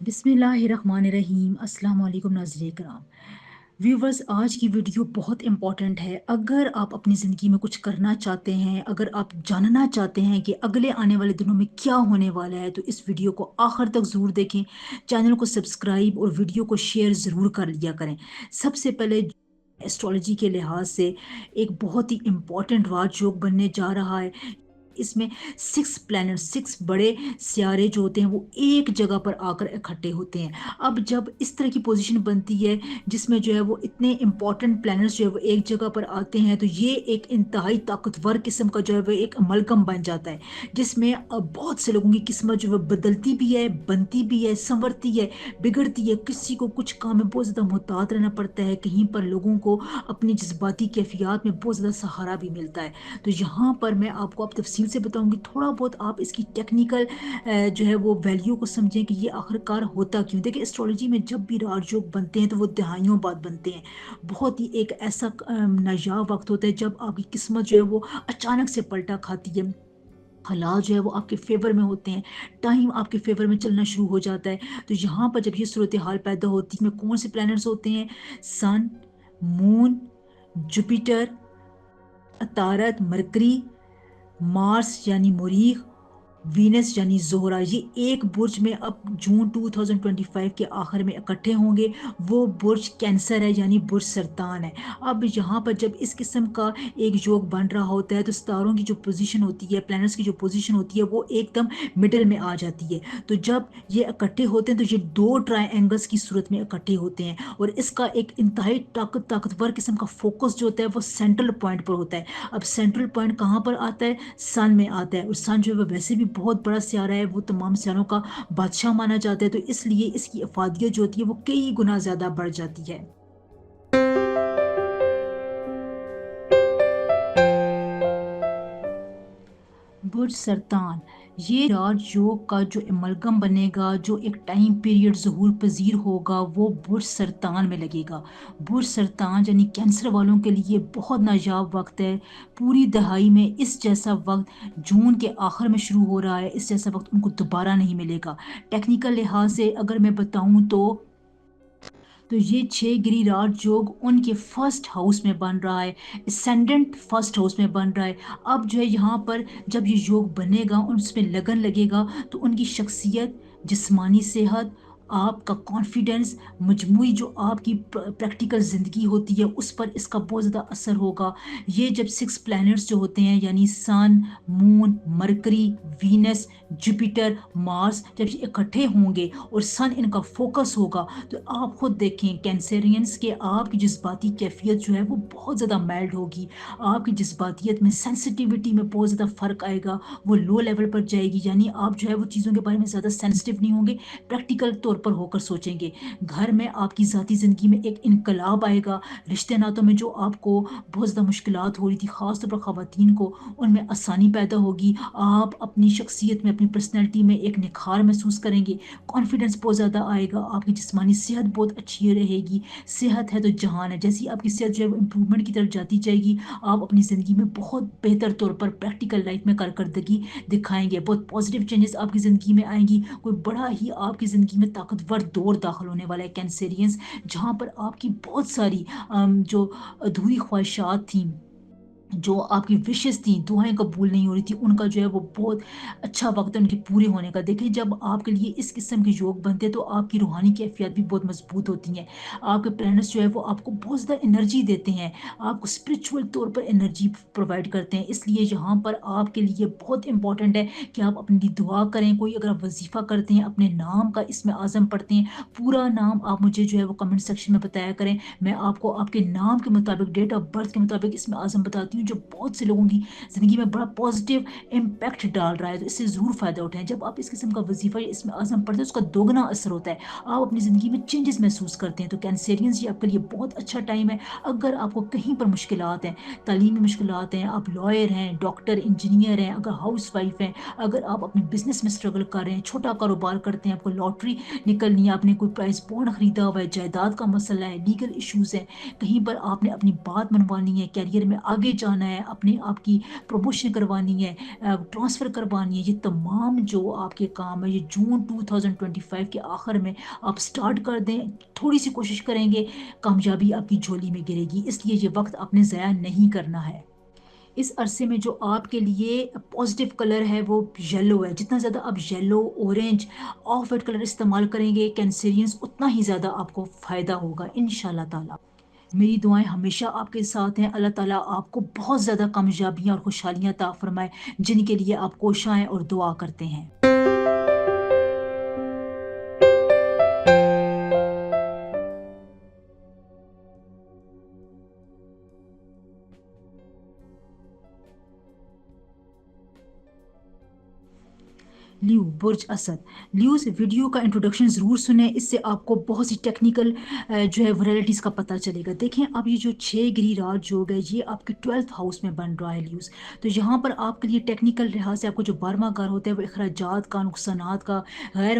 बिस्मिल्लाहिर्रहमानिर्रहीम। अस्सलाम वालेकुम नाज़रीन कराम। व्यूवर्स, आज की वीडियो बहुत इंपॉर्टेंट है। अगर आप अपनी ज़िंदगी में कुछ करना चाहते हैं, अगर आप जानना चाहते हैं कि अगले आने वाले दिनों में क्या होने वाला है, तो इस वीडियो को आखिर तक ज़रूर देखें। चैनल को सब्सक्राइब और वीडियो को शेयर ज़रूर कर लिया करें। सबसे पहले एस्ट्रोलॉजी के लिहाज से एक बहुत ही इंपॉर्टेंट राजयोग बनने जा रहा है। इसमें 6 प्लैनेट 6 बड़े सियारे जो होते हैं वो एक जगह पर आकर इकट्ठे होते हैं। अब जब इस तरह की पोजीशन बनती है जिसमें जो है वो इतने इंपॉर्टेंट प्लैनेट्स जो है वो एक जगह पर आते हैं, तो ये एक इंतहाई ताकतवर किस्म का जो है वो एक अमलगम बन जाता है, जिसमें बहुत से लोगों की किस्मत जो है बदलती भी है, बनती भी है, संवरती है, बिगड़ती है। किसी को कुछ काम में बहुत ज़्यादा मुहतात रहना पड़ता है, कहीं पर लोगों को अपनी जज्बाती कैफियत में बहुत ज़्यादा सहारा भी मिलता है। तो यहाँ पर मैं आपको अब तफसील से बताऊंगी, थोड़ा बहुत आप इसकी टेक्निकल जो है वो वैल्यू को समझें कि ये आखिरकार होता क्यों। देखिए, एस्ट्रोलॉजी में जब भी राजयोग बनते हैं तो वो दहाइयों बाद बनते हैं। बहुत ही एक ऐसा नायाब वक्त होता है जब आपकी किस्मत जो है वो अचानक से पलटा खाती है। हालात जो है वो आपके फेवर में होते हैं, टाइम आपके फेवर में चलना शुरू हो जाता है। तो यहाँ पर जब ये सूरत हाल पैदा होती है, में कौन से प्लैनेट्स होते हैं? सन, मून, जुपिटर, अतारत, मरकरी, मार्स यानी मुरीख, वीनस यानी ज़ोहरा, ये एक बुर्ज में अब जून 2025 के आखिर में इकट्ठे होंगे। वो बुर्ज कैंसर है यानी बुर्ज सरतान है। अब यहाँ पर जब इस किस्म का एक योग बन रहा होता है तो सितारों की जो पोजीशन होती है, प्लैनेट्स की जो पोजीशन होती है, वो एकदम मिडिल में आ जाती है। तो जब ये इकट्ठे होते हैं तो ये दो ट्राइंगल्स की सूरत में इकट्ठे होते हैं, और इसका एक इंतहाई ताकतवर किस्म का फोकस जो होता है वो सेंट्रल पॉइंट पर होता है। अब सेंट्रल पॉइंट कहाँ पर आता है? सन में आता है, और सन जो है वो वैसे भी बहुत बड़ा सियारा है, वो तमाम सियारों का बादशाह माना जाता है। तो इसलिए इसकी अफादियत जो होती है वो कई गुना ज़्यादा बढ़ जाती है। बुर्ज सरतान, ये राजयोग का जो अमलगम बनेगा, जो एक टाइम पीरियड ज़हूर पजीर होगा, वो बुर्ज सरतान में लगेगा। बुर्ज सरतान यानी कैंसर वालों के लिए बहुत नायाब वक्त है। पूरी दहाई में इस जैसा वक्त जून के आखिर में शुरू हो रहा है, इस जैसा वक्त उनको दोबारा नहीं मिलेगा। टेक्निकल लिहाज से अगर मैं बताऊं तो ये 6 गिरिराज योग उनके फर्स्ट हाउस में बन रहा है, असेंडेंट फर्स्ट हाउस में बन रहा है। अब जो है यहाँ पर जब ये योग बनेगा, उसमें लगन लगेगा, तो उनकी शख्सियत, जिस्मानी सेहत, आपका कॉन्फिडेंस, मजमूई जो आपकी प्रैक्टिकल ज़िंदगी होती है उस पर इसका बहुत ज़्यादा असर होगा। ये जब 6 प्लैनेट्स जो होते हैं यानी sun, moon, Mercury, Venus, Jupiter, Mars, जब ये इकट्ठे होंगे और सन इनका फोकस होगा, तो आप खुद देखें कैंसेरियंस के आपकी जज्बाती कैफियत जो है वो बहुत ज़्यादा माइल्ड होगी। आपकी जज्बातियत में, सेंसिटिविटी में बहुत ज़्यादा फ़र्क आएगा, वो लो लेवल पर जाएगी। यानी आप जो है वो चीज़ों के बारे में ज़्यादा सेंसिटिव नहीं होंगे, प्रैक्टिकल तौर पर होकर सोचेंगे। घर में आपकी ज़ाती ज़िंदगी में एक इनकलाब आएगा। रिश्ते नातों में जो आपको बहुत ज़्यादा मुश्किलात हो रही थी, ख़ासतौर पर ख़वातीन को, उनमें आसानी पैदा होगी। आप अपनी शख्सियत में, अपनी पर्सनैलिटी में एक निखार महसूस करेंगे, कॉन्फिडेंस बहुत ज़्यादा आएगा, आपकी जिस्मानी सेहत बहुत अच्छी रहेगी। सेहत है तो जहान है, जैसी आपकी सेहत जो है इंप्रूवमेंट की तरफ जाती जाएगी, आप अपनी ज़िंदगी में बहुत बेहतर तौर पर प्रैक्टिकल लाइफ में कारकर्दगी दिखाएंगे। बहुत पॉजिटिव चेंजेस आपकी ज़िंदगी में आएंगी। कोई बड़ा ही आपकी ज़िंदगी में ताकतवर दौर दाखिल होने वाला है कैंसेरियंस, जहाँ पर आपकी बहुत सारी जो अधूरी ख्वाहिशात थी, जो आपकी विशेस थी, दुआएं कबूल नहीं हो रही थी, उनका जो है वो बहुत अच्छा वक्त है उनके पूरे होने का। देखिए, जब आपके लिए इस किस्म के योग बनते हैं तो आपकी रूहानी कैफियत भी बहुत मजबूत होती हैं। आपके प्लैनेट्स जो है वो आपको बहुत ज़्यादा एनर्जी देते हैं, आपको स्पिरिचुअल तौर पर एनर्जी प्रोवाइड करते हैं। इसलिए यहाँ पर आपके लिए बहुत इंपॉर्टेंट है कि आप अपने लिए दुआ करें। कोई अगर आप वजीफ़ा करते हैं, अपने नाम का इसमें आज़म पढ़ते हैं, पूरा नाम आप मुझे जो है वो कमेंट सेक्शन में बताया करें। मैं आपको आपके नाम के मुताबिक, डेट ऑफ बर्थ के मुताबिक इसमें आज़म बताती हूँ, जो बहुत से लोगों की ज़िंदगी में बड़ा पॉजिटिव इम्पैक्ट डाल रहा है। तो इससे ज़रूर फ़ायदा उठाएं। जब आप इस किस्म का वजीफ़ा या इसमें आज़म पढ़ते हैं, उसका दोगुना असर होता है, आप अपनी ज़िंदगी में चेंजेस महसूस करते हैं। तो कैंसेरियंस, ये आपके लिए बहुत अच्छा टाइम है। अगर आपको कहीं पर मुश्किलात हैं, तालीमी मुश्किलात हैं, आप लॉयर हैं, डॉक्टर, इंजीनियर हैं, अगर हाउस वाइफ हैं, अगर आप अपने बिजनेस में स्ट्रगल कर रहे हैं, छोटा कारोबार करते हैं, आपको लॉटरी निकलनी है, आपने कोई प्राइस बॉन्ड खरीदा हुआ है, जायदाद का मसला है, लीगल इश्यूज़ हैं, कहीं पर आपने अपनी बात मनवानी है, कैरियर में आगे बचाना है, अपने आप की प्रमोशन करवानी है, ट्रांसफ़र करवानी है, ये तमाम जो आपके काम है, ये जून 2025 के आखिर में आप स्टार्ट कर दें। थोड़ी-सी कोशिश करेंगे, कामयाबी आपकी झोली में गिरेगी। इसलिए ये वक़्त आपने ज़ाया नहीं करना है। इस अरसे में जो आपके लिए पॉजिटिव कलर है वो येलो है। जितना ज़्यादा आप yellow, orange, of white colour इस्तेमाल करेंगे कैंसेरियंस, उतना ही ज़्यादा आपको फ़ायदा होगा इंशाल्लाह ताला। मेरी दुआएँ हमेशा आपके साथ हैं। अल्लाह ताला आपको बहुत ज़्यादा कामयाबियाँ और खुशहालियाँ अता फ़रमाए, जिनके लिए आप कोशाएँ और दुआ करते हैं। लियो बुर्ज असद। लियो से वीडियो का इंट्रोडक्शन ज़रूर सुनें, इससे आपको बहुत सी टेक्निकल जो है वैराइटीज़ का पता चलेगा। देखें, अब ये जो 6 गिरिराज योग है, ये आपके 12th हाउस में बन रहा है लियोज़। तो यहाँ पर आपके लिए टेक्निकल लिहाज से आपको जो 12वां घर होता है वो अखराजात का, नुकसानात का, गैर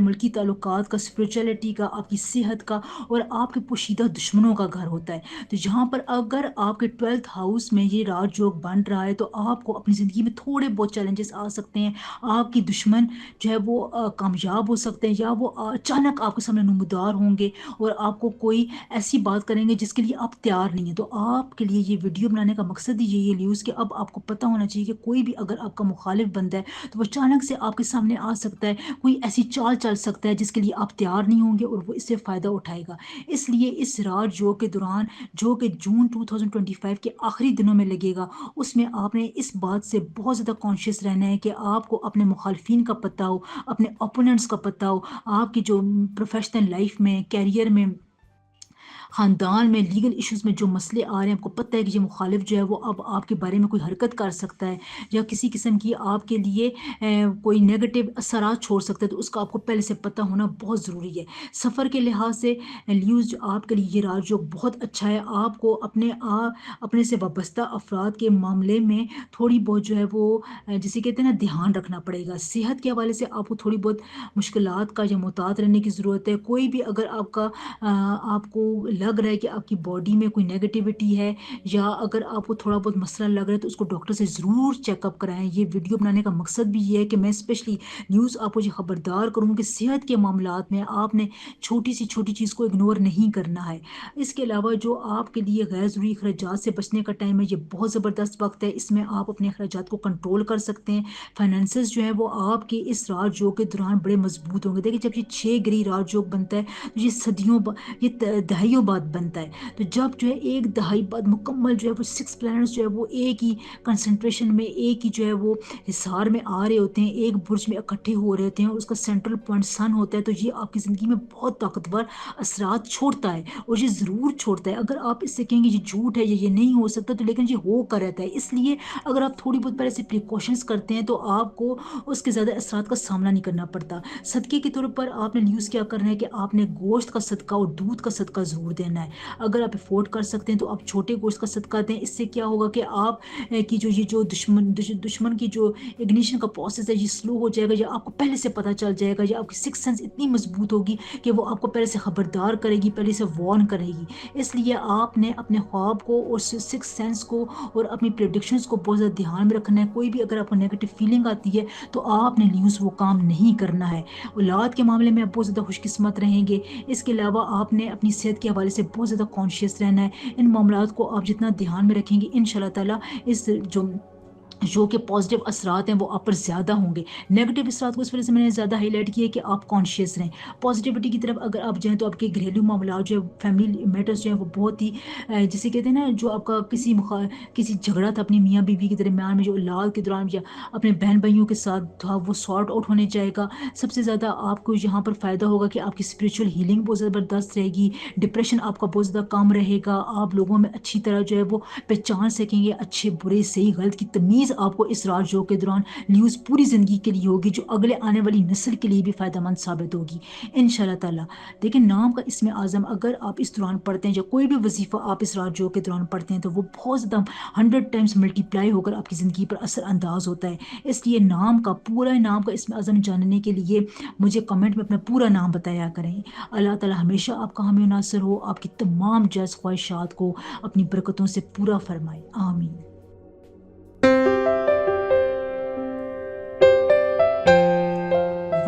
मुल्की ताल्लुकात का, स्पिरिचुअलिटी का, आपकी सेहत का और आपके पोशीदा दुश्मनों का घर होता है। तो यहाँ पर अगर आपके 12th हाउस में ये राजयोग बन रहा है तो आपको अपनी ज़िंदगी में थोड़े बहुत चैलेंजेस आ सकते हैं। आपकी दुश्मन जो है वो कामयाब हो सकते हैं, या वो अचानक आपके सामने नमूदार होंगे और आपको कोई ऐसी बात करेंगे जिसके लिए आप तैयार नहीं हैं। तो आपके लिए ये वीडियो बनाने का मकसद ही यही है लियूज़, कि अब आपको पता होना चाहिए कि कोई भी अगर आपका मुखालिफ बनता है तो वो अचानक से आपके सामने आ सकता है, कोई ऐसी चाल चल सकता है जिसके लिए आप तैयार नहीं होंगे और वो इससे फ़ायदा उठाएगा। इसलिए इस राज योग के दौरान, जो कि जून 2025 के आखिरी दिनों में लगेगा, उसमें आपने इस बात से बहुत ज़्यादा कॉन्शियस रहना है कि आपको अपने मुखालफिन का पता हो, अपने ओपोनेंट्स का पता हो, आपकी जो प्रोफ़ेशनल लाइफ़ में, करियर में, ख़ानदान में, लीगल इश्यूज़ में जो मसले आ रहे हैं, आपको पता है कि ये मुखालिफ जो है वो अब आपके बारे में कोई हरकत कर सकता है या किसी किस्म की आपके लिए कोई नेगेटिव असरात छोड़ सकता है, तो उसका आपको पहले से पता होना बहुत ज़रूरी है। सफ़र के लिहाज से ल्यूज़ जो आपके लिए ये राजयोग बहुत अच्छा है। आपको अपने से वाबस्ता अफ़राद के मामले में थोड़ी बहुत जो है वो जिसे कहते हैं ना, ध्यान रखना पड़ेगा। सेहत के हवाले से आपको थोड़ी बहुत मुश्किलात का या मुहतात रहने की ज़रूरत है। कोई भी अगर आपको लग रहा है कि आपकी बॉडी में कोई नेगेटिविटी है, या अगर आपको थोड़ा बहुत मसला लग रहा है, तो उसको डॉक्टर से ज़रूर चेकअप कराएँ। ये वीडियो बनाने का मकसद भी ये है कि मैं स्पेशली न्यूज़ आपको ये खबरदार करूँ कि सेहत के मामलात में आपने छोटी चीज़ को इग्नोर नहीं करना है। इसके अलावा जो आपके लिए गैर ज़रूरी अखराजात से बचने का टाइम है, ये बहुत ज़बरदस्त वक़्त है। इसमें आप अपने अखराजात को कंट्रोल कर सकते हैं। फाइनेंसेस जो है वो आपके इस राजयोग के दौरान बड़े मज़बूत होंगे। देखिए, जब ये 6 ग्रह राजयोग बनता है, तो ये ये दहाइयों बाद बनता है। तो जब जो है 1 दहाई बाद मुकम्मल जो है वो 6 प्लैनेट्स जो है वो एक ही कंसंट्रेशन में, एक ही जो है वो हिसार में आ रहे होते हैं, एक बुर्ज में इकट्ठे हो रहे होते हैं और उसका सेंट्रल पॉइंट सन होता है, तो ये आपकी ज़िंदगी में बहुत ताकतवर असरात छोड़ता है और ये ज़रूर छोड़ता है। अगर आप इससे कहेंगे ये झूठ है या ये नहीं हो सकता, तो लेकिन ये होकर रहता है। इसलिए अगर आप थोड़ी बहुत पहले से प्रिकॉशंस करते हैं तो आपको उसके ज़्यादा असरात का सामना नहीं करना पड़ता। सदक़े के तौर पर आपने यूज़ क्या करना है कि आपने गोश्त का सदका और दूध का सदका ज़रूर देना है। अगर आप अफ़ोर्ड कर सकते हैं तो आप छोटे गोश्त का सदका दें। इससे क्या होगा कि आप की जो ये जो दुश्मन की जो इग्निशन का प्रोसेस है, ये स्लो हो जाएगा, या आपको पहले से पता चल जाएगा, या आपकी सिक्स्थ सेंस इतनी मज़बूत होगी कि वो आपको पहले से खबरदार करेगी, पहले से वार्न करेगी। इसलिए आपने अपने ख्वाब को और सिक्स्थ सेंस को और अपनी प्रेडिक्शंस को बहुत ज़्यादा ध्यान में रखना है। कोई भी अगर आपको नेगेटिव फीलिंग आती है तो आपने न्यूज़ वो काम नहीं करना है। औलाद के मामले में आप बहुत ज़्यादा खुशकिस्मत रहेंगे। इसके अलावा आपने अपनी सेहत के हवाले से बहुत ज़्यादा कॉन्शियस रहना है। इन मामलात को आप जितना ध्यान में रखेंगे, इंशाल्लाह ताला इस जो के पॉजिटिव असरात हैं वो आप पर ज़्यादा होंगे। नेगेटिव असरात को इस वजह से मैंने ज़्यादा हाईलाइट किया है कि आप कॉन्शियस रहें। पॉजिटिविटी की तरफ अगर आप जाएँ तो आपके घरेलू मामलात जो है, फैमिली मैटर्स जो हैं वो बहुत ही जिसे कहते हैं ना, जो आपका किसी झगड़ा था अपनी मियाँ-बीवी के दरमियान में, जो औलाद के दौरान या अपने बहन-भाइयों के साथ था, वो सॉर्ट आउट होने जाएगा। सबसे ज़्यादा आपको यहाँ पर फ़ायदा होगा कि आपकी स्पिरिचुअल हीलिंग बहुत ज़बरदस्त रहेगी। डिप्रेशन आपका बहुत ज़्यादा कम रहेगा। आप लोगों में अच्छी तरह जो है वो पहचान सकेंगे। अच्छे, बुरे, सही, गलत की तमीज़ आपको इस राजयोग के दौरान न्यूज़ पूरी ज़िंदगी के लिए होगी, जो अगले आने वाली नस्ल के लिए भी फ़ायदेमंद साबित होगी इंशाल्लाह ताला। देखिए, नाम का इसमें आज़म अगर आप इस दौरान पढ़ते हैं, या कोई भी वजीफ़ा आप इस राजयोग के दौरान पढ़ते हैं, तो वो बहुत ज़्यादा 100 टाइम्स मल्टीप्लाई होकर आपकी ज़िंदगी पर असर अंदाज होता है। इसलिए पूरा नाम का इसमें आज़म जानने के लिए मुझे कमेंट में अपना पूरा नाम बताया करें। अल्लाह ताला हमेशा आपका हामी नासिर हो, आपकी तमाम जायज़ ख्वाहिशात को अपनी बरकतों से पूरा फरमाए। आमीन।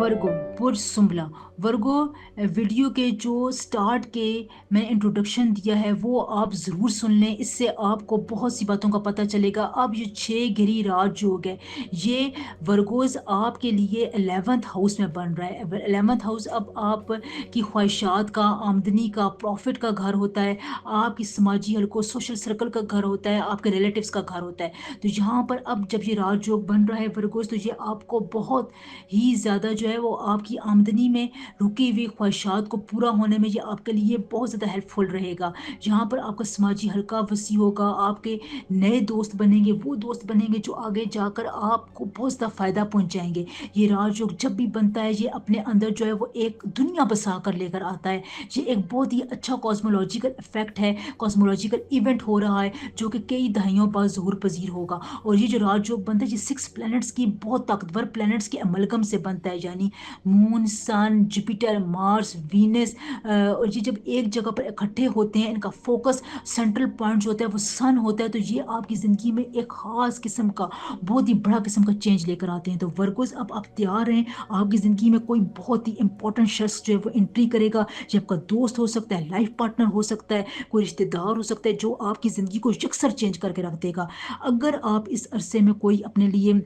वर्गो बुर्ज सुंबला वर्गो वीडियो के जो स्टार्ट के मैंने इंट्रोडक्शन दिया है वो आप ज़रूर सुन लें, इससे आपको बहुत सी बातों का पता चलेगा। अब ये 6 गिरी राजयोग है, ये वर्गोज़ आपके लिए 11th हाउस में बन रहा है। 11th हाउस अब आप की ख्वाहिशात का, आमदनी का, प्रॉफिट का घर होता है, आपकी समाजी हलकों सोशल सर्कल का घर होता है, आपके रिलेटिव्स का घर होता है। तो यहाँ पर अब जब ये राजयोग बन रहा है वर्गोज़, तो ये आपको बहुत ही ज़्यादा जो है वो आपकी आमदनी में रुकी हुई ख्वाहिशात को पूरा होने में ये आपके लिए बहुत ज़्यादा हेल्पफुल रहेगा। यहाँ पर आपका समाजी हल्का वसी होगा, आपके नए दोस्त बनेंगे, वो दोस्त बनेंगे जो आगे जाकर आपको बहुत ज़्यादा फ़ायदा पहुँचाएँगे। ये राजयोग जब भी बनता है, ये अपने अंदर जो है वो एक दुनिया बसा कर लेकर आता है। ये एक बहुत ही अच्छा कॉस्मोलॉजिकल इफ़ेक्ट है, कॉस्मोलॉजिकल इवेंट हो रहा है, जो कि कई दहाइयों बाद ज़हूर पज़ीर होगा। और ये जो राजयोग बनता है, ये 6 प्लैनेट्स की बहुत ताकतवर प्लैनेट्स के अमलगम से बनता है, यानी मून, सन, जुपिटर, मार्स, वीनस। और ये जब एक जगह पर इकट्ठे होते हैं, इनका फोकस सेंट्रल पॉइंट जो होता है वो सन होता है, तो ये आपकी ज़िंदगी में एक ख़ास किस्म का, बहुत ही बड़ा किस्म का चेंज लेकर आते हैं। तो वर्गोज़ अब आप तैयार रहें, आपकी ज़िंदगी में कोई बहुत ही इंपॉर्टेंट शख्स जो है वो एंट्री करेगा। ये आपका दोस्त हो सकता है, लाइफ पार्टनर हो सकता है, कोई रिश्तेदार हो सकता है, जो आपकी ज़िंदगी को यकसर चेंज करके रख देगा। अगर आप इस अरसे में कोई अपने लिए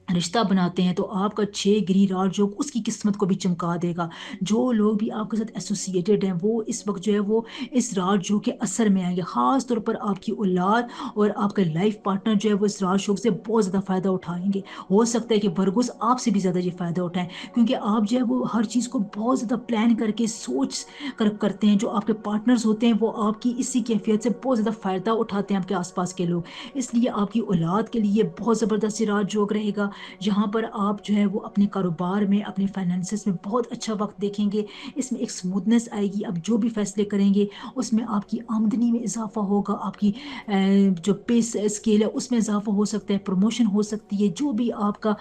रिश्ता बनाते हैं, तो आपका 6 गिरी राजयोग उसकी किस्मत को भी चमका देगा। जो लोग भी आपके साथ एसोसिएटेड हैं, वो इस वक़्त जो है वो इस राजयोग के असर में आएँगे। ख़ास तौर पर आपकी औलाद और आपका लाइफ़ पार्टनर जो है वो इस राजयोग से बहुत ज़्यादा फ़ायदा उठाएँगे। हो सकता है कि वर्गोज़ आपसे भी ज़्यादा ये फ़ायदा उठाएँ, क्योंकि आप जो है वो हर चीज़ को बहुत ज़्यादा प्लान करके सोच कर करते हैं। जो आपके पार्टनर्स होते हैं, वो आपकी इसी कैफ़ियत से बहुत ज़्यादा फ़ायदा उठाते हैं, आपके आस-पास के लोग। इसलिए आपकी औलाद के लिए बहुत ज़बरदस्त ये राजयोग रहेगा। जहाँ पर आप जो है वो अपने कारोबार में, अपने फाइनेंसेस में बहुत अच्छा वक़्त देखेंगे। इसमें एक स्मूथनेस आएगी, आप जो भी फ़ैसले करेंगे उसमें आपकी आमदनी में इज़ाफ़ा होगा, आपकी जो पे स्केल है उसमें इज़ाफ़ा हो सकता है, प्रमोशन हो सकती है। जो भी आपका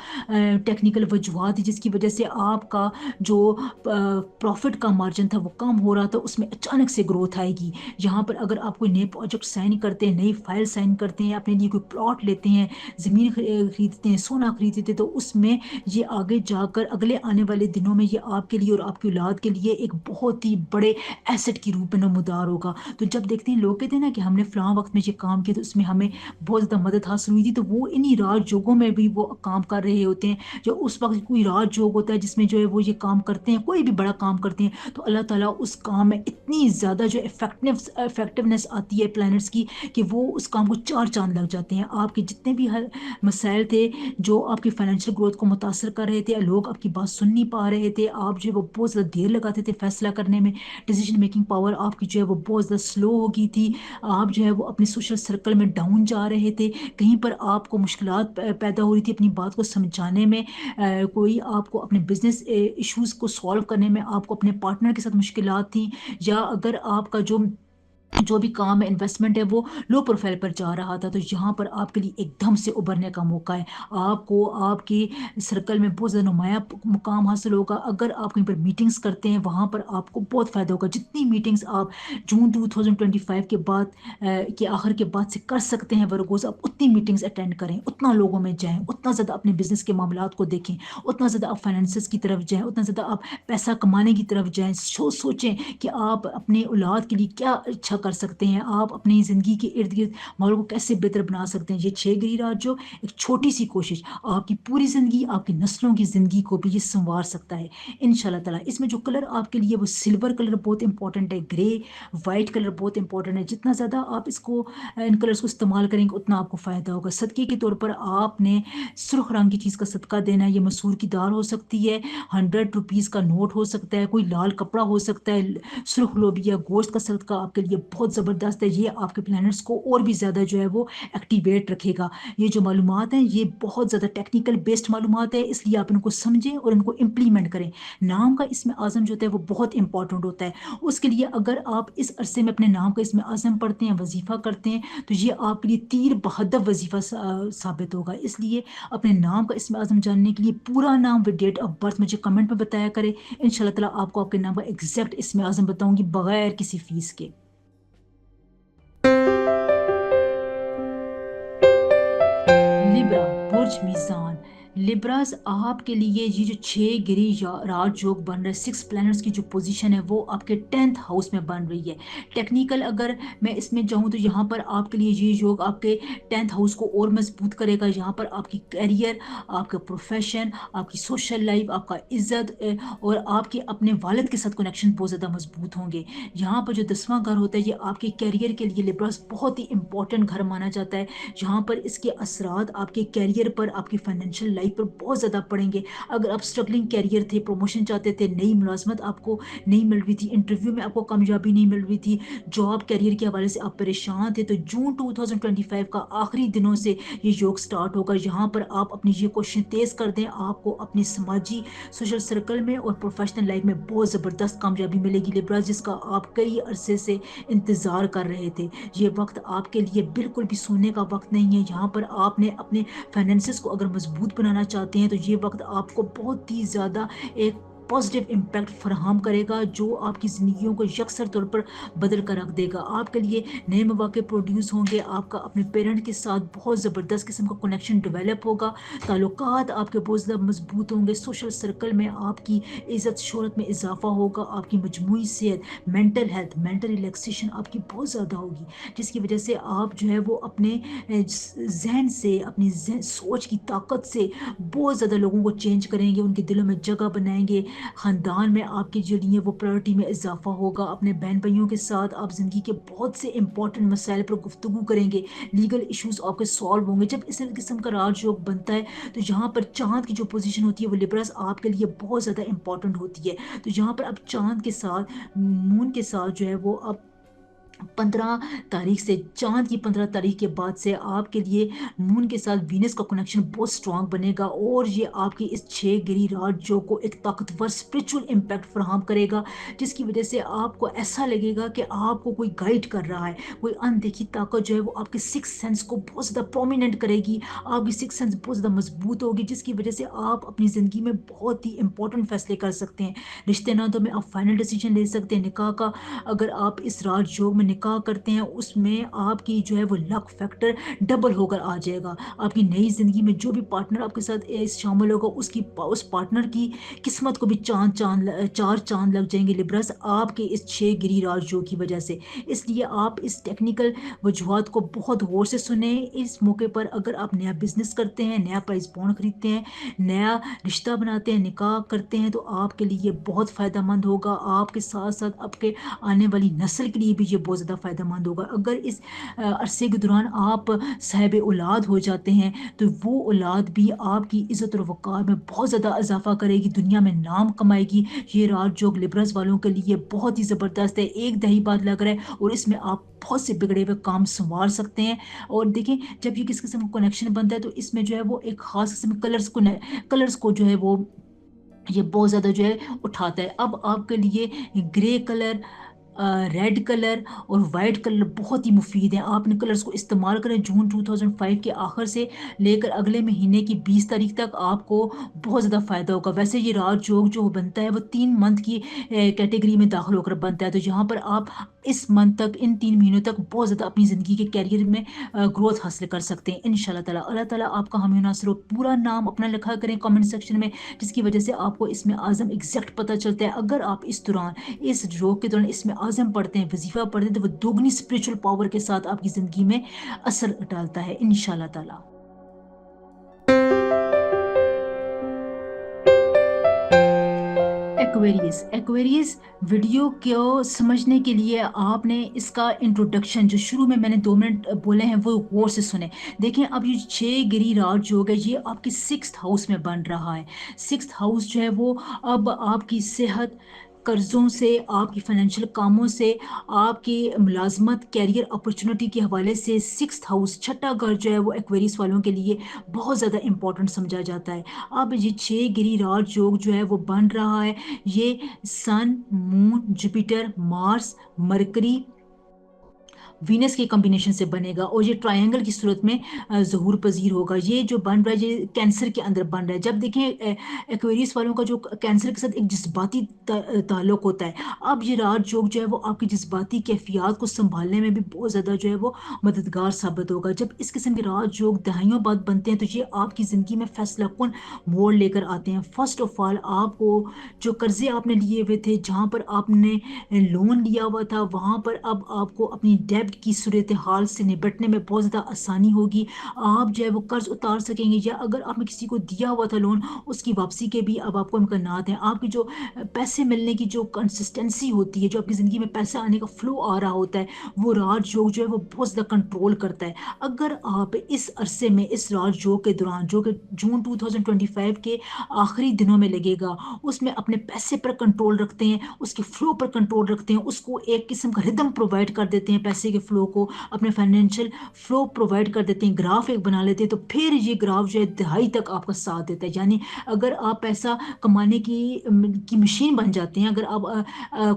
टेक्निकल वजूहात है जिसकी वज़ह से आपका जो प्रॉफ़िट का मार्जिन था वो कम हो रहा था, उसमें अचानक से ग्रोथ आएगी। यहाँ पर अगर आप कोई नए प्रोजेक्ट साइन करते हैं, नई फ़ाइल साइन करते हैं, अपने लिए कोई प्लॉट लेते हैं, ज़मीन खरीदते हैं, सोना खरीदते थे, तो उसमें ये आगे जाकर अगले आने वाले दिनों में ये आपके लिए और आपकी औलाद के लिए एक बहुत ही बड़े एसेट के रूप में नमूदार होगा। तो जब देखते हैं, लोग कहते हैं ना कि हमने फ़लाँ वक़्त में ये काम किया तो उसमें हमें बहुत ज़्यादा मदद हासिल हुई थी, तो वो इन्हीं राजयोगों में भी वो काम कर रहे होते हैं। जो उस वक़्त कोई राजयोग होता है जिसमें जो है वो ये काम करते हैं, कोई भी बड़ा काम करते हैं, तो अल्लाह ताला उस काम में इतनी ज़्यादा जो इफ़ेक्टिवनेस आती है प्लैनेट्स की, कि वो उस काम को 4 चाँद लग जाते हैं। आपके जितने भी हल मसाइल थे, जो आपकी फाइनेंशियल ग्रोथ को मुतासर कर रहे थे, लोग आपकी बात सुन नहीं पा रहे थे, आप जो है वो बहुत ज़्यादा देर लगाते थे फैसला करने में, डिसीजन मेकिंग पावर आपकी जो है वो बहुत ज़्यादा स्लो हो गई थी, आप जो है वो अपने सोशल सर्कल में डाउन जा रहे थे, कहीं पर आपको मुश्किलात पैदा हो रही थी अपनी बात को समझाने में, कोई आपको अपने बिजनेस इश्यूज़ को सॉल्व करने में आपको अपने पार्टनर के साथ मुश्किलात थी, या अगर आपका जो भी काम है, इन्वेस्टमेंट है, वो लो प्रोफाइल पर जा रहा था, तो यहाँ पर आपके लिए एकदम से उभरने का मौका है। आपको आपके सर्कल में बहुत ज़्यादा नुमाया मुकाम हासिल होगा। अगर आप कहीं पर मीटिंग्स करते हैं, वहाँ पर आपको बहुत फ़ायदा होगा। जितनी मीटिंग्स आप जून 2025 के बाद के आखिर के बाद से कर सकते हैं वर्गोज़, आप उतनी मीटिंग्स अटेंड करें, उतना लोगों में जाएँ, उतना ज़्यादा अपने बिज़नेस के मामलात को देखें, उतना ज़्यादा आप फाइनेंसेस की तरफ जाएँ, उतना ज़्यादा आप पैसा कमाने की तरफ जाएँ। सोचें कि आप अपने औलाद के लिए क्या अच्छा कर सकते हैं, आप अपनी ज़िंदगी के इर्द-गिर्द माहौल को कैसे बेहतर बना सकते हैं। ये 6 गिरिराज जो एक छोटी-सी कोशिश आपकी पूरी ज़िंदगी, आपकी नस्लों की ज़िंदगी को भी ये सँवार सकता है, इंशाल्लाह ताला। इसमें जो कलर आपके लिए वो सिल्वर कलर बहुत इम्पोर्टेंट है, ग्रे, व्हाइट कलर बहुत इम्पोर्टेंट है। जितना ज़्यादा आप इसको इन कलर्स को इस्तेमाल करेंगे, उतना आपको फ़ायदा होगा। सदक़े के तौर पर आपने सुर्ख़ रंग की चीज़ का सदका देना है। ये मसूर की दाल हो सकती है, 100 रुपीज़ का नोट हो सकता है, कोई लाल कपड़ा हो सकता है, सुर्ख़ लोबिया गोश्त का सदका आपके लिए बहुत ज़बरदस्त है। ये आपके प्लैनेट्स को और भी ज़्यादा जो है वो एक्टिवेट रखेगा। ये जो मालूमात हैं, ये बहुत ज़्यादा टेक्निकल बेस्ड मालूमात है, इसलिए आप इनको समझें और इनको इम्प्लीमेंट करें। नाम का इसमें आज़म जो होता है वो बहुत इंपॉर्टेंट होता है। उसके लिए अगर आप इस अरसे में अपने नाम का इसमें आज़म पढ़ते हैं, वज़ीफ़ा करते हैं, तो ये आपके लिए तीर बहदफ वज़ीफ़ा साबित होगा। इसलिए अपने नाम का इसमें आज़म जानने के लिए पूरा नाम विद डेट ऑफ बर्थ मुझे कमेंट में बताया करें। इंशाल्लाह ताला आपको आपके नाम का एग्ज़ैक्ट इसमें आज़म बताऊँगी बगैर किसी फ़ीस के। लिब्रा बुर्ज मीज़ान। लिब्रास आपके लिए ये जो 6 गिरी राजयोग बन रहे 6 प्लैनेट्स की जो पोजीशन है वो आपके 10th हाउस में बन रही है। टेक्निकल अगर मैं इसमें जाऊँ तो यहाँ पर आपके लिए ये योग आपके 10th हाउस को और मजबूत करेगा। यहाँ पर आपकी करियर, आपका प्रोफेशन, आपकी सोशल लाइफ, आपका इज्जत और आपके अपने वालिद के साथ कनेक्शन बहुत ज़्यादा मजबूत होंगे। यहाँ पर जो 10वां घर होता है ये आपके करियर के लिए लिब्रास बहुत ही इंपॉर्टेंट घर माना जाता है। यहाँ पर इसके असरात आपके करियर पर, आपकी फाइनेंशियल लाइफ पर बहुत ज़्यादा पड़ेंगे। अगर आप स्ट्रगलिंग करियर थे, प्रमोशन चाहते थे, नई मुलाजमत आपको नहीं मिल रही थी, इंटरव्यू में आपको कामयाबी नहीं मिल रही थी, जॉब करियर के हवाले से आप परेशान थे, तो जून 2025 का आखिरी दिनों से ये योग स्टार्ट होगा। यहाँ पर आप अपनी ये कोशिश तेज़ कर दें, आपको अपनी समाजी सोशल सर्कल में और प्रोफेशनल लाइफ में बहुत ज़बरदस्त कामयाबी मिलेगी लिब्रा, जिसका आप कई अरसे से इंतज़ार कर रहे थे। ये वक्त आपके लिए बिल्कुल भी सोने का वक्त नहीं है। यहाँ पर आपने अपने फाइनेंसिस को अगर मजबूत बनाना चाहते हैं तो ये वक्त आपको बहुत ही ज़्यादा एक पॉजिटिव इम्पैक्ट फराहम करेगा, जो आपकी ज़िंदगियों को यकसर तौर पर बदल कर रख देगा। आपके लिए नए मौके प्रोड्यूस होंगे, आपका अपने पेरेंट के साथ बहुत ज़बरदस्त किस्म का कनेक्शन डेवलप होगा, ताल्लुकात आपके बहुत ज़्यादा मजबूत होंगे, सोशल सर्कल में आपकी इज़्ज़त शोहरत में इजाफा होगा, आपकी मजमूई सेहत, मेंटल हेल्थ, मेंटल रिलैक्सेशन आपकी बहुत ज़्यादा होगी, जिसकी वजह से आप जो है वो अपने जहन से, अपनी सोच की ताकत से बहुत ज़्यादा लोगों को चेंज करेंगे, उनके दिलों में जगह बनाएंगे। ख़ानदान में आपकी जो लिए वो प्रायोरिटी में इजाफा होगा। अपने बहन भाइयों के साथ आप ज़िंदगी के बहुत से इंपॉर्टेंट मसाइल पर गुफ्तगू करेंगे, लीगल इश्यूज आपके सॉल्व होंगे। जब इस किस्म का राजयोग बनता है तो यहाँ पर चांद की जो पोजीशन होती है वो लिब्रस आपके लिए बहुत ज़्यादा इंपॉर्टेंट होती है। तो यहाँ पर आप चांद के साथ, मून के साथ जो है वो अब 15 तारीख से, चांद की 15 तारीख के बाद से आपके लिए मून के साथ वीनस का कनेक्शन बहुत स्ट्रांग बनेगा, और ये आपकी इस 6 गिरी राजयोग को एक ताकतवर स्पिरिचुअल इम्पैक्ट फराहम करेगा, जिसकी वजह से आपको ऐसा लगेगा कि आपको कोई गाइड कर रहा है। कोई अनदेखी ताकत जो है वो आपके सिक्स सेंस को बहुत ज़्यादा प्रोमिनेंट करेगी, आपकी सिक्स सेंस बहुत ज़्यादा मजबूत होगी, जिसकी वजह से आप अपनी ज़िंदगी में बहुत ही इंपॉर्टेंट फैसले कर सकते हैं। रिश्ते नातों में आप फाइनल डिसीजन ले सकते हैं। निकाह का अगर आप इस राजयोग में निकाह करते हैं उसमें आपकी जो है वो लक फैक्टर डबल होकर आ जाएगा। आपकी नई ज़िंदगी में जो भी पार्टनर आपके साथ शामिल होगा उस पार्टनर की किस्मत को भी चार चांद लग जाएंगे लिब्रस, आपके इस 6 गिरी राजयोग की वजह से। इसलिए आप इस टेक्निकल वजूहात को बहुत गौर से सुने। इस मौके पर अगर आप नया बिजनेस करते हैं, नया प्राइस बॉन्ड खरीदते हैं, नया रिश्ता बनाते हैं, निकाह करते हैं, तो आपके लिए बहुत फ़ायदेमंद होगा। आपके साथ साथ आपके आने वाली नस्ल के लिए भी ये बहुत ज़्यादा फ़ायदेमंद होगा। अगर इस अरसे के दौरान आप साहिब औलाद हो जाते हैं तो वो औलाद भी आपकी इज़्ज़त और वक़ार में बहुत ज़्यादा इजाफ़ा करेगी, दुनिया में नाम कमाएगी। ये राजयोग लिब्रस वालों के लिए बहुत ही ज़बरदस्त है, एक दही बाद लग रहा है, और इसमें आप बहुत से बिगड़े हुए काम संवार सकते हैं। और देखें, जब ये किस किस्म का कनेक्शन बनता है तो इसमें जो है वो एक ख़ास किस्म के कलर्स को जो है वो ये बहुत ज़्यादा जो है उठाता है। अब आपके लिए ग्रे कलर, रेड कलर और वाइट कलर बहुत ही मुफीद हैं। आप इन कलर्स को इस्तेमाल करें। जून 2005 के आखिर से लेकर अगले महीने की 20 तारीख तक आपको बहुत ज़्यादा फ़ायदा होगा। वैसे ये राजयोग जो बनता है वो 3 मंथ की कैटेगरी में दाखिल होकर बनता है, तो यहाँ पर आप इस मंथ तक, इन 3 महीनों तक बहुत ज़्यादा अपनी ज़िंदगी के कैरियर में ग्रोथ हासिल कर सकते हैं इंशाल्लाह ताला। अल्लाह ताला आपका हामी नासिर हो। पूरा नाम अपना लिखा करें कमेंट सेक्शन में, जिसकी वजह से आपको इसमें आज़म एग्जैक्ट पता चलता है। अगर आप इस दौरान, इस योग के दौरान इसमें आज़म पढ़ते हैं, वजीफ़ा पढ़ते हैं, तो वो दोगुनी स्पिरिचुअल पावर के साथ आपकी ज़िंदगी में असर डालता है इंशाल्लाह ताला। एक्वेरियस वीडियो को समझने के लिए आपने इसका इंट्रोडक्शन जो शुरू में मैंने 2 मिनट बोले हैं वो गौर से सुने। देखें, अब ये 6 गिरी राजयोग है, ये आपकी 6th हाउस में बन रहा है। 6th हाउस जो है वो अब आपकी सेहत, कर्ज़ों से, आपकी फाइनेंशियल कामों से, आपकी मुलाजमत, कैरियर अपॉर्चुनिटी के हवाले से 6th हाउस, छठा घर जो है वो एक्वेरियस वालों के लिए बहुत ज़्यादा इंपॉर्टेंट समझा जाता है। अब ये 6 गिरी राजयोग जो है वो बन रहा है। ये sun, moon, Jupiter, Mars, Mercury, Venus के कॉम्बिनेशन से बनेगा और ये ट्रायंगल की सूरत में ज़हूर पजीर होगा। ये जो बन रहा है ये कैंसर के अंदर बन रहा है। जब देखें एक्वेरियस वालों का जो कैंसर के साथ एक जज्बाती ताल्लुक होता है, अब ये राज योग जो है वो आपकी जज्बाती कैफियत को संभालने में भी बहुत ज़्यादा जो है वो मददगार साबित होगा। जब इस किस्म के राज योग दहाइयों बाद बनते हैं तो ये आपकी ज़िंदगी में फैसला कुन मोड़ लेकर आते हैं। फर्स्ट ऑफ ऑल आपको जो कर्जे आपने लिए हुए थे, जहाँ पर आपने लोन लिया हुआ था, वहाँ पर अब आपको अपनी डेब्ट की सूरत हाल से निपटने में बहुत ज़्यादा आसानी होगी। आप जो है वो कर्ज उतार सकेंगे, या अगर आपने किसी को दिया हुआ था लोन, उसकी वापसी के भी अब आपको इम्कानात हैं। आपकी जो पैसे मिलने की जो कंसिस्टेंसी होती है, जो आपकी ज़िंदगी में पैसा आने का फ्लो आ रहा होता है, वो राजयोग जो है वो बहुत ज़्यादा कंट्रोल करता है। अगर आप इस अरसे में इस राजयोग के दौरान, जो कि जून 2025 के आखिरी दिनों में लगेगा, उसमें अपने पैसे पर कंट्रोल रखते हैं, उसके फ्लो पर कंट्रोल रखते हैं, उसको एक किस्म का रिदम प्रोवाइड कर देते हैं, पैसे के फ्लो को, अपने फाइनेंशियल फ्लो प्रोवाइड कर देते हैं, ग्राफ एक बना लेते हैं, तो फिर ये ग्राफ जो है दहाई तक आपका साथ देता है। यानी अगर आप पैसा कमाने की मशीन बन जाते हैं, अगर आप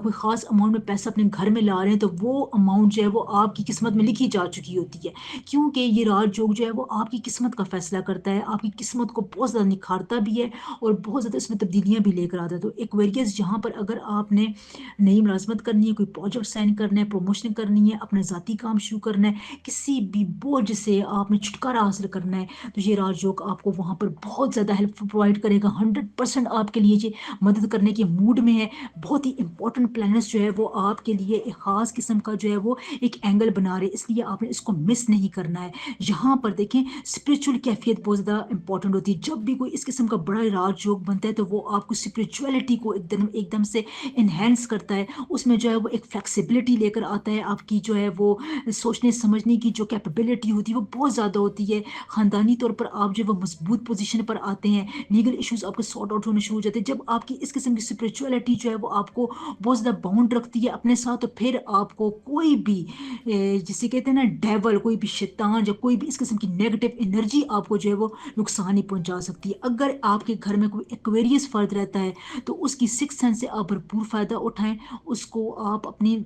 कोई ख़ास अमाउंट में पैसा अपने घर में ला रहे हैं, तो वो अमाउंट जो है वो आपकी किस्मत में लिखी जा चुकी होती है, क्योंकि ये राजयोग जो है वो आपकी किस्मत का फैसला करता है, आपकी किस्मत को बहुत ज़्यादा निखारता भी है और बहुत ज़्यादा इसमें तब्दीलियाँ भी लेकर आता है। तो एक्वेरियस जहाँ पर अगर आपने नई मुलाजमत करनी है, कोई प्रोजेक्ट साइन करना है, प्रमोशन करनी है, अपना ज़ाती काम शुरू करना है, किसी भी बोझ से आपने छुटकारा हासिल करना है, तो ये राजयोग आपको वहाँ पर बहुत ज़्यादा हेल्प प्रोवाइड करेगा। 100% आपके लिए ये मदद करने के मूड में है। बहुत ही इंपॉर्टेंट प्लैनेट्स जो है वो आपके लिए एक ख़ास किस्म का जो है वो एक एंगल बना रहे, इसलिए आपने इसको मिस नहीं करना है। यहाँ पर देखें, स्पिरिचुअल कैफियत बहुत ज़्यादा इंपॉर्टेंट होती है। जब भी कोई इस किस्म का बड़ा राजयोग बनता है तो वो आपको स्पिरिचुअलिटी को एकदम एकदम से इन्हेंस करता है। उसमें जो है वो एक फ्लेक्सिबिलिटी लेकर आता है। आपकी जो है वो सोचने समझने की जो कैपेबिलिटी होती है वो बहुत ज़्यादा होती है। ख़ानदानी तौर पर आप जो है वो मजबूत पोजीशन पर आते हैं, लीगल इश्यूज आपके सॉर्ट आउट होने शुरू हो जाते हैं। जब आपकी इस किस्म की स्पिरिचुअलिटी जो है वो आपको बहुत ज़्यादा बाउंड रखती है अपने साथ, तो फिर आपको कोई भी जिसे कहते हैं ना डेवल, कोई भी शैतान या कोई भी इस किस्म की नेगेटिव एनर्जी आपको जो है वो नुकसान ही पहुंचा सकती है। अगर आपके घर में कोई एक्वेरियस फर्द रहता है तो उसकी सिक्स सेंस से आप भरपूर फ़ायदा उठाएं, उसको आप अपनी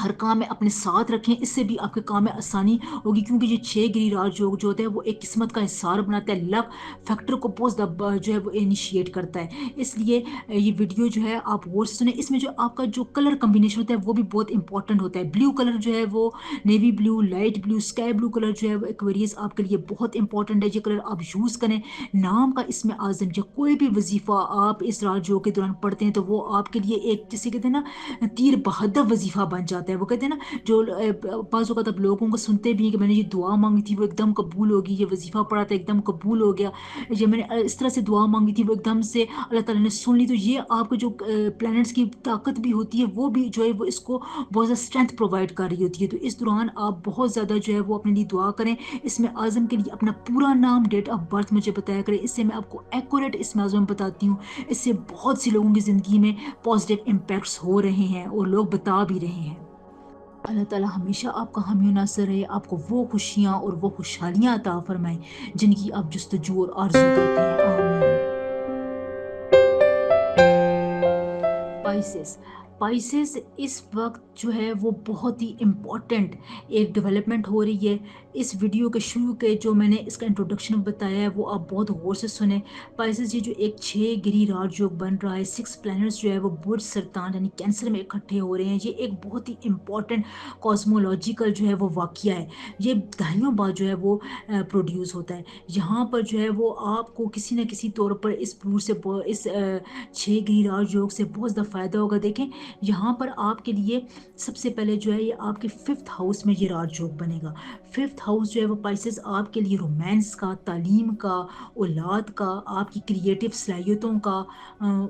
हर काम में अपने साथ रखें, इससे भी आपके काम में आसानी होगी, क्योंकि ये 6 गिरिराज योग जो होता है वो एक किस्मत का हिसार बनाता है, लक फैक्टर को बहुत जो है वो इनिशिएट करता है। इसलिए ये वीडियो जो है आप गौर से सुने। इसमें जो आपका जो कलर कम्बिनेशन होता है वो भी बहुत इंपॉर्टेंट होता है। ब्लू कलर जो है वो, navy blue, light blue, sky blue colour जो है वो एक्वेरियस आपके लिए बहुत इंपॉर्टेंट है। ये कलर आप यूज़ करें। नाम का इसमें आजम, या कोई भी वजीफ़ा आप इस राज योग के दौरान पढ़ते हैं तो वो आपके लिए एक, जिसे कहते हैं ना, तीर बहादुर वजीफा बन जाता है। वो कहते हैं ना, जो बाज़ औक़ात आप लोगों को सुनते भी हैं कि मैंने ये दुआ मांगी थी वो एकदम कबूल होगी, ये वजीफा पढ़ा था एकदम कबूल हो गया, ये मैंने इस तरह से दुआ मांगी थी वो एकदम से अल्लाह ताला ने सुन ली। तो ये आपके जो प्लैनेट्स की ताकत भी होती है, वो भी जो है वो इसको बहुत ज़्यादा स्ट्रेंथ प्रोवाइड कर रही होती है। तो इस दौरान आप बहुत ज़्यादा जो है वो अपने लिए दुआ करें। इसमें आज़म के लिए अपना पूरा नाम, डेट ऑफ बर्थ मुझे बताया करें, इससे मैं आपको एक्यूरेट इसमें आज़म बताती हूँ। इससे बहुत सी लोगों की ज़िंदगी में पॉजिटिव इम्पैक्ट्स हो रहे हैं और लोग बता भी रहे हैं। अल्लाह ताला हमेशा आपका हामी नासर रहे, आपको वो खुशियाँ और वो खुशहालियाँ अता फरमाए जिनकी आप जस्तजू और आरज़ू करते हैं। आमीन। स्पाइसेस, स्पाइसेस इस वक्त जो है वो बहुत ही इम्पॉर्टेंट एक डेवलपमेंट हो रही है। इस वीडियो के शुरू के जो मैंने इसका इंट्रोडक्शन बताया है वो आप बहुत गौर से सुने। स्पाइसेस ये जो एक 6 गिरिराज योग बन रहा है, 6 प्लैनेट्स जो है वो बुर्ज सरतान यानी कैंसर में इकट्ठे हो रहे हैं, ये एक बहुत ही इम्पॉर्टेंट कॉस्मोलॉजिकल जो है वो वाक़या है। ये दहाइयों बाद जो है वो प्रोड्यूस होता है। यहाँ पर जो है वो आपको किसी न किसी तौर पर इस बुर्ज से इस 6 गिरिराज योग से बहुत ज़्यादा फ़ायदा होगा। देखें, यहाँ पर आपके लिए सबसे पहले जो है ये आपके 5th हाउस में ये राजयोग बनेगा। 5th हाउस जो है वो पाइसेस आपके लिए रोमांस का, तालीम का, औलाद का, आपकी क्रिएटिव सलाहियतों का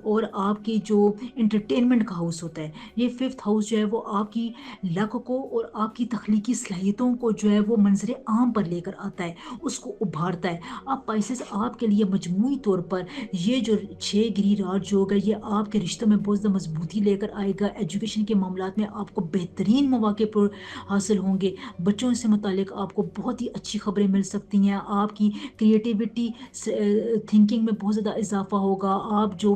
और आपकी जो एंटरटेनमेंट का हाउस होता है। ये 5th हाउस जो है वो आपकी लक को और आपकी तख्लीकी सलाहियतों को जो है वो मंजर आम पर लेकर आता है, उसको उभारता है। अब पाइसेस आपके लिए मजमूई तौर पर ये जो 6 गिरिराज योग है ये आपके रिश्तों में बहुत ज़्यादा मजबूती लेकर आएगा। एजुकेशन के मामलात में आपको बेहतरीन मौके पर हासिल होंगे। बच्चों से मुतालिक आपको बहुत ही अच्छी खबरें मिल सकती हैं। आपकी क्रिएटिविटी थिंकिंग में बहुत ज़्यादा इजाफा होगा। आप जो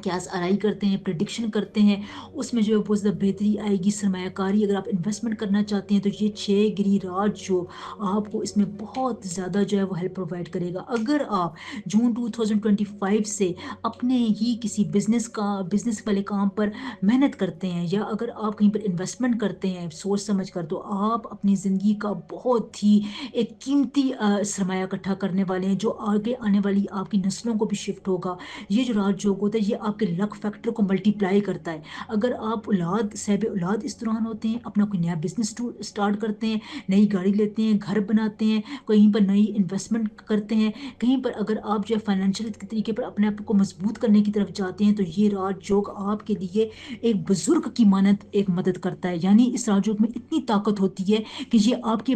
کیا آرائی کرتے ہیں، پریڈکشن کرتے ہیں، اس میں جو ہے بہت زیادہ بہتری آئے گی، سرمایہ کاری اگر آپ انویسٹمنٹ کرنا چاہتے ہیں تو یہ 6 گری راج جو آپ کو اس میں بہت زیادہ جو ہے وہ ہیلپ پرووائڈ کرے گا۔ اگر آپ جون 2025 سے اپنے ہی کسی بزنس والے کام پر محنت کرتے ہیں، یا اگر آپ کہیں پر انویسٹمنٹ کرتے ہیں سوچ سمجھ کر، تو آپ اپنی زندگی کا بہت ہی ایک قیمتی سرمایہ اکٹھا کرنے والے ہیں، جو آگے آنے والی آپ کی نسلوں کو بھی شفٹ ہوگا۔ یہ جو راج یوگ ہوتا ہے یہ آپ کے لک فیکٹر کو ملٹی پلائی کرتا ہے۔ اگر آپ صاحب اولاد اس دوران ہوتے ہیں، اپنا کوئی نیا بزنس اسٹارٹ کرتے ہیں، نئی گاڑی لیتے ہیں، گھر بناتے ہیں، کہیں پر نئی انویسٹمنٹ کرتے ہیں، کہیں پر اگر آپ جو ہے فائنینشیل طریقے پر اپنے آپ کو مضبوط کرنے کی طرف جاتے ہیں، تو یہ راج یوگ آپ کے لیے ایک بزرگ کی مانند ایک مدد کرتا ہے۔ یعنی اس راج یوگ میں اتنی طاقت ہوتی ہے کہ یہ آپ کے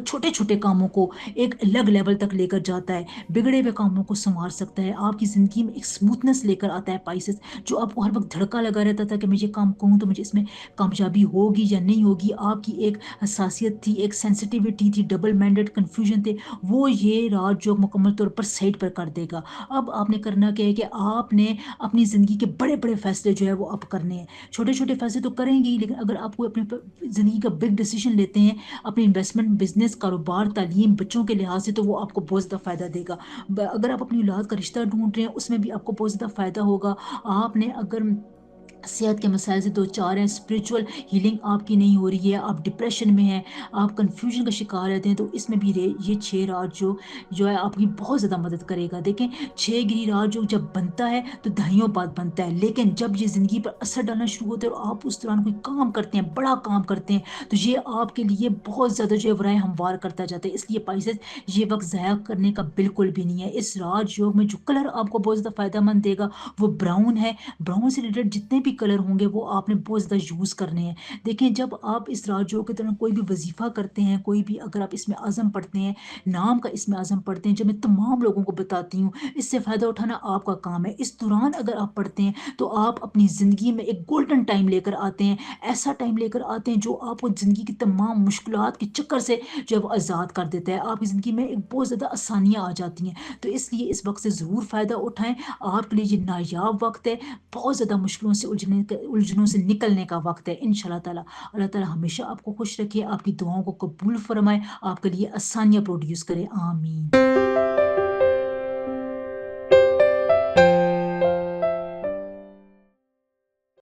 چھوٹے چھوٹے کاموں کو ایک الگ لیول تک لے کر جاتا ہے، بگڑے ہوئے کاموں کو سنوار سکتا ہے، آپ کی زندگی میں ایک سموتھنس لے کر آتا ہے پائسز، جو آپ کو ہر وقت دھڑکا لگا رہتا تھا کہ میں یہ کام کروں تو مجھے اس میں کامیابی ہوگی یا نہیں ہوگی، آپ کی ایک حساسیت تھی، ایک سینسٹیوٹی تھی، ڈبل مائنڈڈ کنفیوژن تھے، وہ یہ راج یوگ مکمل طور پر سائڈ پر کر دے گا۔ اب آپ نے کرنا کیا ہے کہ آپ نے اپنی زندگی کے بڑے بڑے فیصلے جو ہے وہ آپ کرنے ہیں، چھوٹے چھوٹے فیصلے تو کریں گے ہی، لیکن اگر آپ کو اپنی زندگی کا بگ ڈیسیژن لیتے ہیں اپنی انویسٹمنٹ، بزنس، کاروبار، تعلیم، بچوں کے لحاظ سے، تو وہ آپ کو بہت زیادہ فائدہ دے گا۔ اگر آپ اپنی اولاد کا رشتہ ڈھونڈ رہے ہیں اس میں بھی آپ کو بہت زیادہ فائدہ ہوگا۔ آپ نے اگر صحت کے مسائل سے دو چار ہیں، اسپریچول ہیلنگ آپ کی نہیں ہو رہی ہے، آپ ڈپریشن میں ہیں، آپ کنفیوژن کا شکار رہتے ہیں، تو اس میں بھی یہ 6 راج جو ہے آپ کی بہت زیادہ مدد کرے گا۔ دیکھیں 6 گری راج جب بنتا ہے تو دہائیوں بعد بنتا ہے، لیکن جب یہ زندگی پر اثر ڈالنا شروع ہوتا ہے اور آپ اس دوران کوئی کام کرتے ہیں، بڑا کام کرتے ہیں، تو یہ آپ کے لیے بہت زیادہ جو ہے برائے ہموار کرتا جاتا ہے۔ اس لیے پائسز یہ وقت ضائع کرنے کا بالکل بھی نہیں ہے۔ اس راج یوگ میں جو کلر آپ کو بہت زیادہ فائدہ مند دے گا وہ براؤن ہے۔ براؤن سے ریلیٹڈ جتنے بھی کلر ہوں گے وہ آپ نے بہت زیادہ یوز کرنے ہیں۔ دیکھیں جب آپ اس راج یوگ کے دوران کوئی بھی وظیفہ کرتے ہیں، کوئی بھی اگر آپ اس میں عزم پڑھتے ہیں، نام کا اس میں عزم پڑھتے ہیں، جب میں تمام لوگوں کو بتاتی ہوں، اس سے فائدہ اٹھانا آپ کا کام ہے۔ اس دوران اگر آپ پڑھتے ہیں تو آپ اپنی زندگی میں ایک گولڈن ٹائم لے کر آتے ہیں، ایسا ٹائم لے کر آتے ہیں جو آپ کو زندگی کی تمام مشکلات کے چکر سے جو ہے وہ آزاد کر دیتا ہے، آپ کی زندگی میں ایک بہت زیادہ آسانیاں آ جاتی ہیں۔ تو اس لیے اس وقت سے ضرور فائدہ اٹھائیں، آپ کے لیے یہ نایاب وقت ہے، بہت زیادہ مشکلوں سے الجھنوں سے نکلنے کا وقت ہے انشاءاللہ تعالی۔ اللہ تعالی ہمیشہ آپ کو خوش رکھے، آپ کی دعاؤں کو قبول فرمائے، آپ کے لیے آسانیاں پروڈیوس کرے، آمین۔